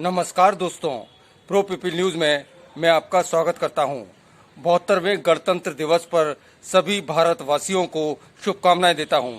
नमस्कार दोस्तों, pro people news में मैं आपका स्वागत करता हूं। 72वें गणतंत्र दिवस पर सभी भारतवासियों को शुभकामनाएं देता हूं।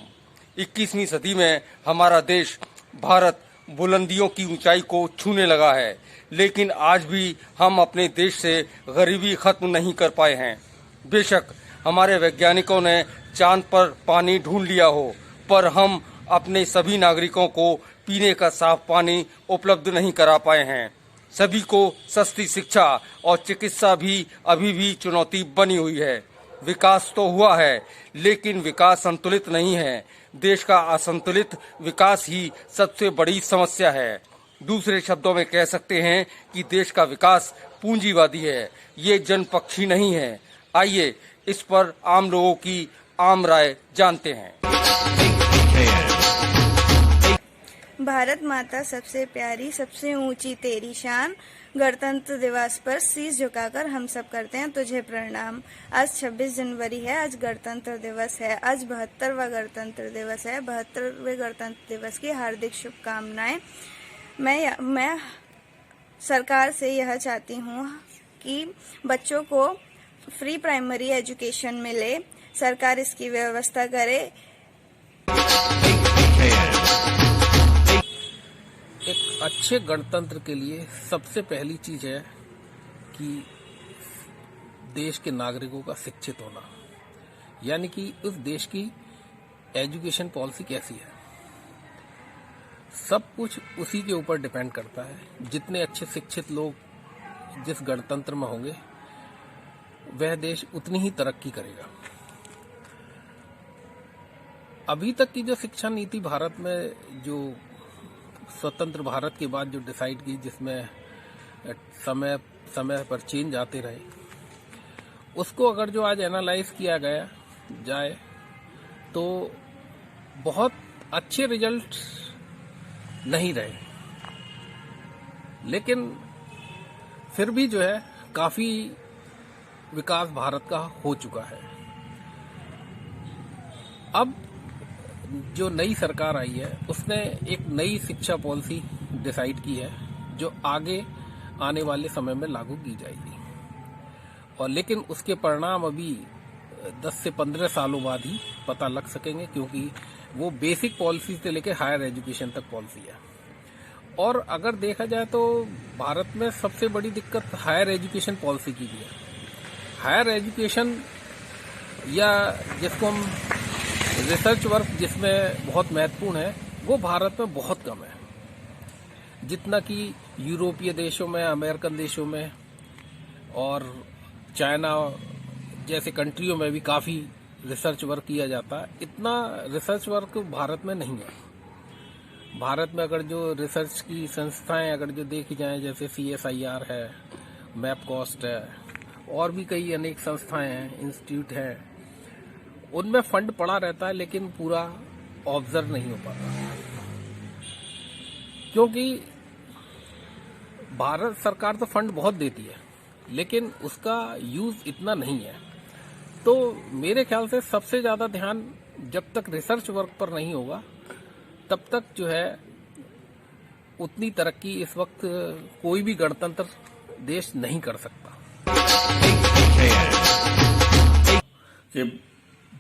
21वीं सदी में हमारा देश भारत बुलंदियों की ऊंचाई को छूने लगा है, लेकिन आज भी हम अपने देश से गरीबी खत्म नहीं कर पाए हैं। बेशक हमारे वैज्ञानिकों ने चांद पर पानी ढूंढ लिया हो, पर हम अपने सभी नागरिकों को पीने का साफ पानी उपलब्ध नहीं करा पाए हैं। सभी को सस्ती शिक्षा और चिकित्सा भी अभी भी चुनौती बनी हुई है। विकास तो हुआ है, लेकिन विकास संतुलित नहीं है। देश का असंतुलित विकास ही सबसे बड़ी समस्या है। दूसरे शब्दों में कह सकते हैं कि देश का विकास पूंजीवादी है, ये जनपक्षी नहीं है। आइए इस पर आम लोगों की आम राय जानते हैं। भारत माता सबसे प्यारी, सबसे ऊंची तेरी शान। गणतंत्र दिवस पर शीश झुकाकर हम सब करते हैं तुझे प्रणाम। आज 26 जनवरी है, आज गणतंत्र दिवस है। आज 72वां गणतंत्र दिवस है। 72वें गणतंत्र दिवस की हार्दिक शुभकामनाएं। मैं सरकार से यह चाहती हूँ कि बच्चों को फ्री प्राइमरी एजुकेशन मिले, सरकार इसकी व्यवस्था करे। एक अच्छे गणतंत्र के लिए सबसे पहली चीज है कि देश के नागरिकों का शिक्षित होना, यानी कि उस देश की एजुकेशन पॉलिसी कैसी है, सब कुछ उसी के ऊपर डिपेंड करता है। जितने अच्छे शिक्षित लोग जिस गणतंत्र में होंगे, वह देश उतनी ही तरक्की करेगा। अभी तक की जो शिक्षा नीति भारत में जो स्वतंत्र भारत के बाद जो डिसाइड की, जिसमें समय समय पर चेंज आते रहे, उसको अगर जो आज एनालाइज किया गया जाए तो बहुत अच्छे रिजल्ट नहीं रहे, लेकिन फिर भी जो है काफी विकास भारत का हो चुका है। अब जो नई सरकार आई है उसने एक नई शिक्षा पॉलिसी डिसाइड की है जो आगे आने वाले समय में लागू की जाएगी, और लेकिन उसके परिणाम अभी 10 से 15 सालों बाद ही पता लग सकेंगे, क्योंकि वो बेसिक पॉलिसी से लेकर हायर एजुकेशन तक पॉलिसी है। और अगर देखा जाए तो भारत में सबसे बड़ी दिक्कत हायर एजुकेशन पॉलिसी की भी है। हायर एजुकेशन या जिसको हम रिसर्च वर्क जिसमें बहुत महत्वपूर्ण है, वो भारत में बहुत कम है, जितना कि यूरोपीय देशों में, अमेरिकन देशों में और चाइना जैसे कंट्रियों में भी काफी रिसर्च वर्क किया जाता है। इतना रिसर्च वर्क भारत में नहीं है। भारत में अगर जो रिसर्च की संस्थाएं अगर जो देखी जाए, जैसे CSIR है, मैपकॉस्ट है, और भी कई अनेक संस्थाएं हैं, इंस्टीट्यूट हैं, उनमें फंड पड़ा रहता है, लेकिन पूरा ऑब्जर्व नहीं हो पाता, क्योंकि भारत सरकार तो फंड बहुत देती है, लेकिन उसका यूज इतना नहीं है। तो मेरे ख्याल से सबसे ज्यादा ध्यान जब तक रिसर्च वर्क पर नहीं होगा, तब तक जो है उतनी तरक्की इस वक्त कोई भी गणतंत्र देश नहीं कर सकता। कि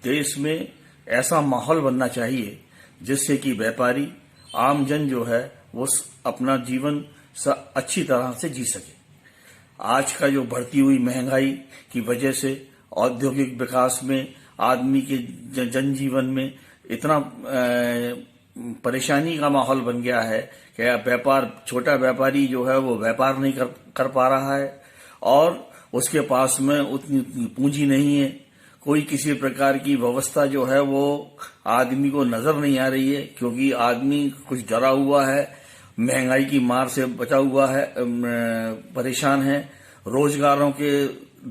देश में ऐसा माहौल बनना चाहिए जिससे कि व्यापारी, आमजन जो है वो अपना जीवन अच्छी तरह से जी सके। आज का जो बढ़ती हुई महंगाई की वजह से औद्योगिक विकास में आदमी के जनजीवन में इतना परेशानी का माहौल बन गया है कि व्यापार, छोटा व्यापारी जो है वो व्यापार नहीं कर पा रहा है, और उसके पास में उतनी पूंजी नहीं है। कोई किसी प्रकार की व्यवस्था जो है वो आदमी को नजर नहीं आ रही है, क्योंकि आदमी कुछ डरा हुआ है, महंगाई की मार से बचा हुआ है, परेशान है। रोजगारों के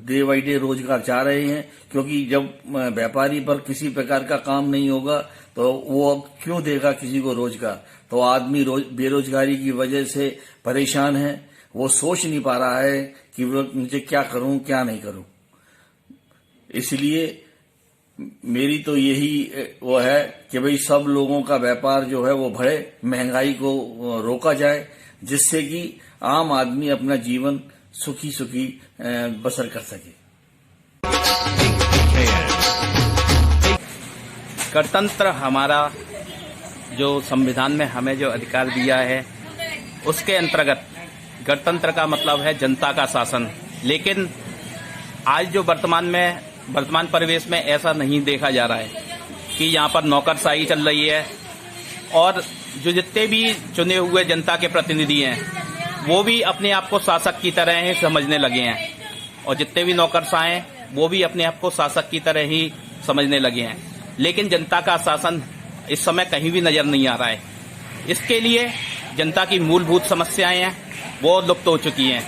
डे बाई डे रोजगार जा रहे हैं, क्योंकि जब व्यापारी पर किसी प्रकार का काम नहीं होगा तो वो क्यों देगा किसी को रोजगार। तो आदमी बेरोजगारी की वजह से परेशान है, वो सोच नहीं पा रहा है कि मुझे क्या करूं क्या नहीं करूं। इसलिए मेरी तो यही वो है कि भाई सब लोगों का व्यापार जो है वो बढ़े, महंगाई को रोका जाए, जिससे कि आम आदमी अपना जीवन सुखी सुखी बसर कर सके। गणतंत्र हमारा जो संविधान में हमें जो अधिकार दिया है उसके अंतर्गत गणतंत्र का मतलब है जनता का शासन। लेकिन आज जो वर्तमान परिवेश में ऐसा नहीं देखा जा रहा है कि यहाँ पर नौकरशाही चल रही है और जो जितने भी चुने हुए जनता के प्रतिनिधि हैं वो भी अपने आप को शासक की तरह ही समझने लगे हैं और जितने भी नौकरशाह हैं वो भी अपने आप को शासक की तरह ही समझने लगे हैं। लेकिन जनता का शासन इस समय कहीं भी नजर नहीं आ रहा है। इसके लिए जनता की मूलभूत समस्याएं हैं वो लुप्त हो चुकी हैं।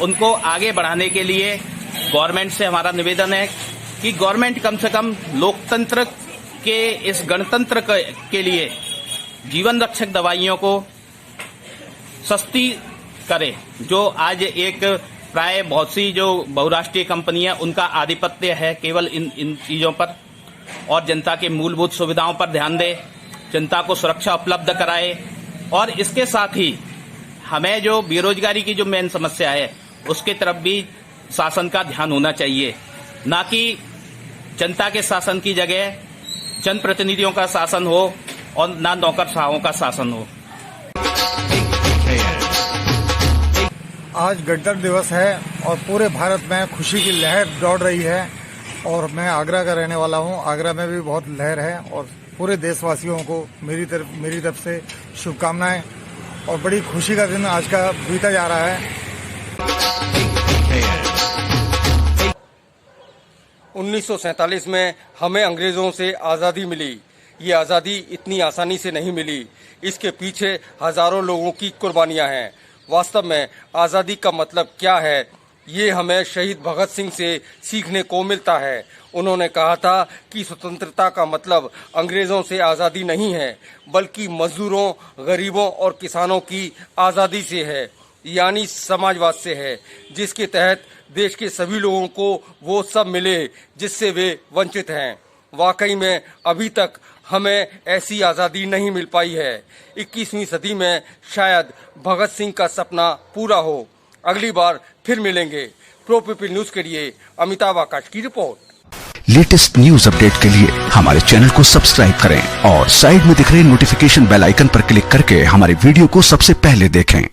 उनको आगे बढ़ाने के लिए गवर्नमेंट से हमारा निवेदन है कि गवर्नमेंट कम से कम लोकतंत्र के इस गणतंत्र के लिए जीवन रक्षक दवाइयों को सस्ती करे। जो आज एक प्राय बहुत सी जो बहुराष्ट्रीय कंपनियां उनका आधिपत्य है केवल इन चीजों पर, और जनता के मूलभूत सुविधाओं पर ध्यान दे, जनता को सुरक्षा उपलब्ध कराए। और इसके साथ ही हमें जो बेरोजगारी की जो मेन समस्या है उसके तरफ भी शासन का ध्यान होना चाहिए, ना कि जनता के शासन की जगह जनप्रतिनिधियों का शासन हो और ना नौकरशाहों का शासन हो। आज गणतंत्र दिवस है और पूरे भारत में खुशी की लहर दौड़ रही है और मैं आगरा का रहने वाला हूं। आगरा में भी बहुत लहर है और पूरे देशवासियों को मेरी तरफ से शुभकामनाएं और बड़ी खुशी का दिन आज का बीता जा रहा है। 1947 में हमें अंग्रेजों से आज़ादी मिली। ये आज़ादी इतनी आसानी से नहीं मिली, इसके पीछे हजारों लोगों की कुर्बानियां हैं। वास्तव में आज़ादी का मतलब क्या है ये हमें शहीद भगत सिंह से सीखने को मिलता है। उन्होंने कहा था कि स्वतंत्रता का मतलब अंग्रेजों से आज़ादी नहीं है बल्कि मजदूरों, गरीबों और किसानों की आज़ादी से है, यानी समाजवाद से है, जिसके तहत देश के सभी लोगों को वो सब मिले जिससे वे वंचित हैं। वाकई में अभी तक हमें ऐसी आज़ादी नहीं मिल पाई है। 21वीं सदी में शायद भगत सिंह का सपना पूरा हो। अगली बार फिर मिलेंगे। प्रो पीपल न्यूज के लिए अमिताभ आकाश की रिपोर्ट। लेटेस्ट न्यूज अपडेट के लिए हमारे चैनल को सब्सक्राइब करें और साइड में दिख रहे नोटिफिकेशन बेल आइकन पर क्लिक करके हमारे वीडियो को सबसे पहले देखें।